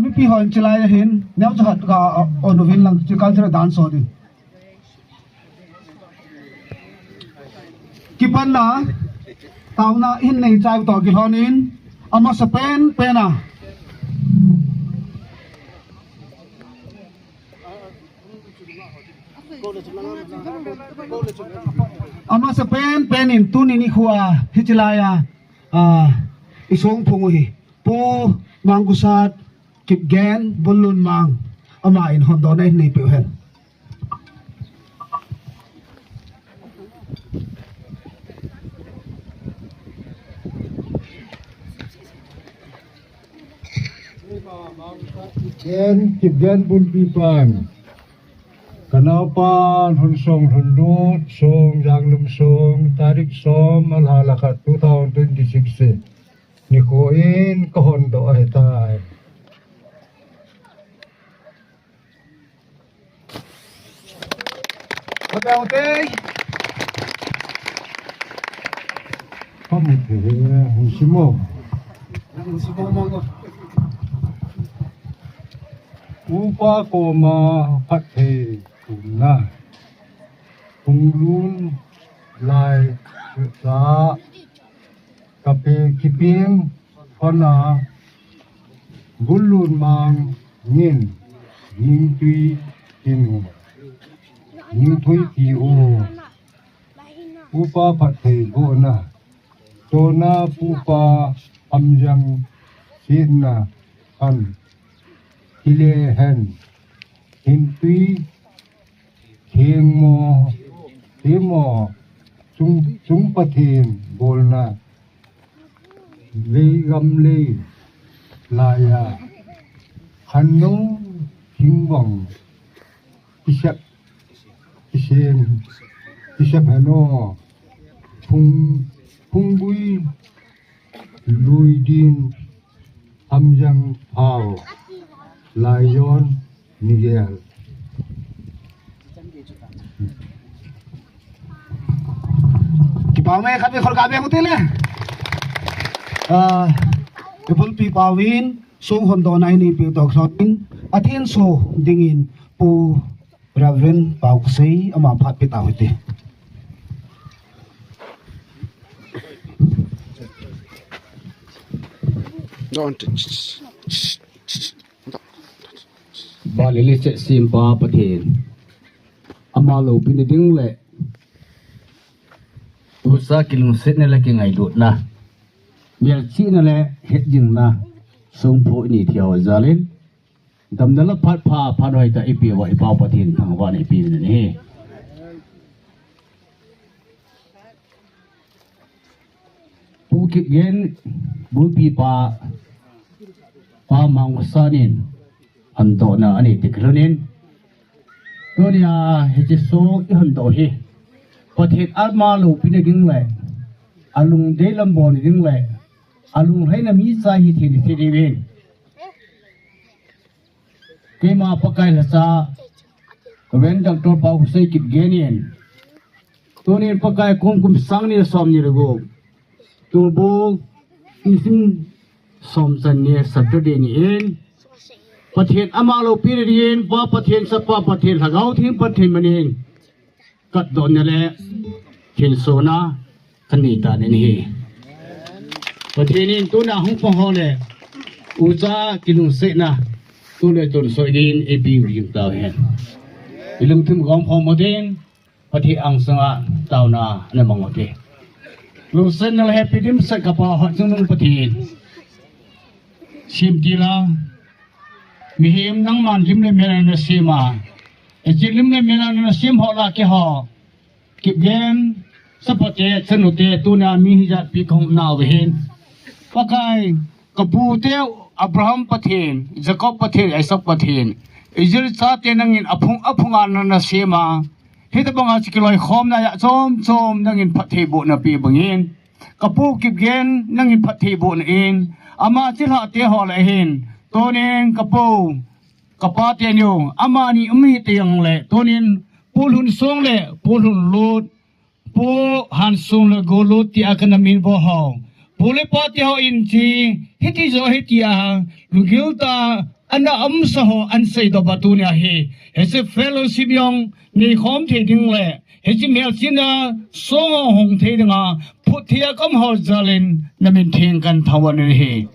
mi pi hon chilai hin neu chat ka onovin lang chi cultural dance ho din kipan na tauna in nei chai to ki honin ama Spain pena ama Spain penin tunin ikhwa hichilaya isong punguhi po mangusat kipgen bulun mang ama in hondona in nei pihen Ken kipgen bun pipan Kanapan Hunsong Hundut Song Janglum Song Tarik Som Alhalakat 2026 Nikoin Kahondo Ahitai Kapaute Pamit Hunsimo Upa Koma Pathe Kunna Punglun Lai Sa Kape Kiping Hona Bulun Mang Ngin Ning Tui Kinu Ning Tui Kiu Upa Pathe Bona Tona Pupa Amjang Sina An Hile hen Hintui Thiengmo Thimo Chung Pathin Bolna Legam Le Laya Hanno Hingbong Pisap Pisen Pisap Hano Punggui Luidin Amjang Pao Lion Miguel Kipame kami khol kabe hutile ipul pi pawin sung hondona ini pi tok sotin athin so dingin pu Reverend Pauksei ama phat pi ta hote Don't Balili se simpa pathin amalo piniding le usa kilung set ne la ki ngai lut na bial chi na le het jing na sung pho ni thiaw zalin damdala phat pha phanoi ta ipi wa ipaw pathin thangwa ni pi ni pu ki gen bu pi pa mang sanin Hando na ani tikrunin Tonya hejiso ihando hi Pathit almalu pinaging le Alung de lambon ding le Alung hay na misa hi thidibin Kima pakay lasa Kawen Dr. Pauksei kip genien Tonin pakay kum sang ni som ni rago Tubo isim som san ni Saturday ni in Pathin amalo pirin pa pathin sa pa pathin hagaw thim pathin manin kat don nele thin sona kanita ni pathinin tuna hung pahole uja kilung se na tule ton soidin ebi rim taw hen ilung thim gom homodin pathi ang sanga tawna na mangote lu sen na happy dim sa kapa hot nung pathin simtila Mihim nang man lim le mena na sima ejlim le mena na sim hola ke ho kipgen sapate sanute tuna mi hija pi khom naw hin pakai kapu te Abraham pathin Jacob pathin Isaac pathin Israel sa te nangin aphunga na sima hita banga sikiloi khom na ya chom nangin phathi bo na pi bangin kapu kipgen nangin phathi bo na in ama chila te hola hin Tonin kapo kapatianyo amani umi tiyang le tonin pulhun song le pulhun lot po han song le golot ti akanamin bo ho Boleh pati ho inci hiti zo hitia lugilta ana amsaho ansai do batunya he hese fellowship yong ni khom the ding le hesi mel sina so hong the dinga phuthia kam ho zalin namin thing kan thawan he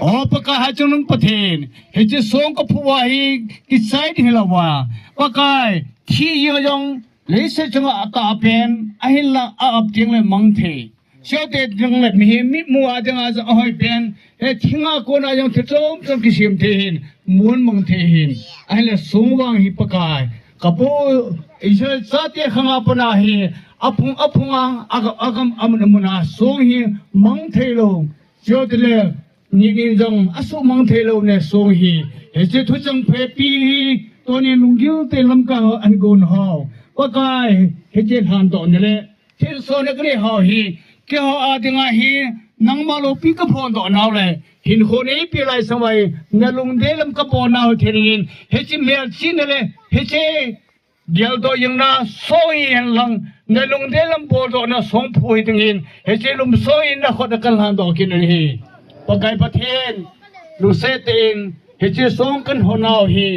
opaka ha chunung pathen hesi song ko phuwa hi ki side hilawa pakai thi yong leise chunga ata pen ahilla up ting le mang the Siate jeng le mi mua jeng a hoi pen e thinga ko na jong thom som ki sim thein mun mong thein ai le sungwang hi pakai kapo isa sate khanga pana hi apunga agam amna song hi mang thelo siate le ni jong asu mang thelo ne song hi e je thu chang phe pi to ni lungil te lam ka an gon ho pakai he je han to ne le thil so ne kre ho hi ke ho adinga hi nangmalo pi ka phon do naw le hin ho nei pi lai samai nalung delam ka po naw therin he chi mel chin le he che gel do yang na soi en lang nalung delam po do na song phui tingin he che lum soi na khod kan han do kin hi pakai pathen lu se tin he che song kan ho naw hi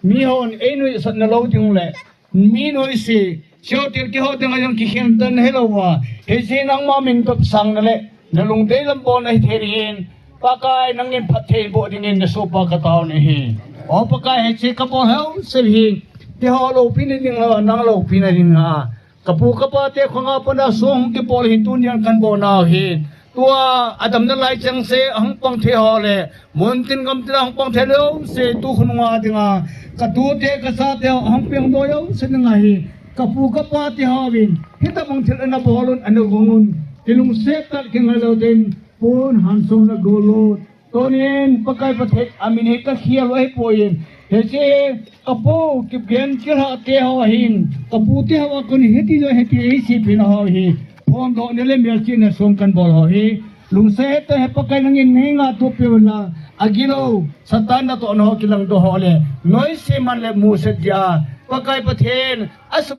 mi hon enui sat na lo ting le mi noi si Siyo til ki ho ting ayong kikim tan hello wa. Hesi nang mamin top sang na le. Nalung day lang po na hitirin. Pakay nangin patay po dingin na sopa katao na hi. O pakay hesi kapo heo sabihin. Ti ho lo pinading ha nang lo pinading ha. Kapu kapate ko nga po na song ki po hintun yan kan po na hin. Tua adam na lai chang se ang pang te ho le. Muntin kam tila ang pang te leo se tu kununga tinga. Katute kasate ang piyang doyaw sa nga hi. Kapu kapati hawin hita mong tilana bolon ano gungun tilung setat kingalaw din pun hansong na gulot tonin pakai patek amin hita khiyal ay poyin hese kapu kibgen kirha te hawahin kapu te hawa kun hiti jo hiti isi pinahawi pon do nile melchi na songkan bol hawi lung seta he pakai nangin hinga topi wala agilo satana to ano kilang do hole noi se man le muset ja pakai pathen as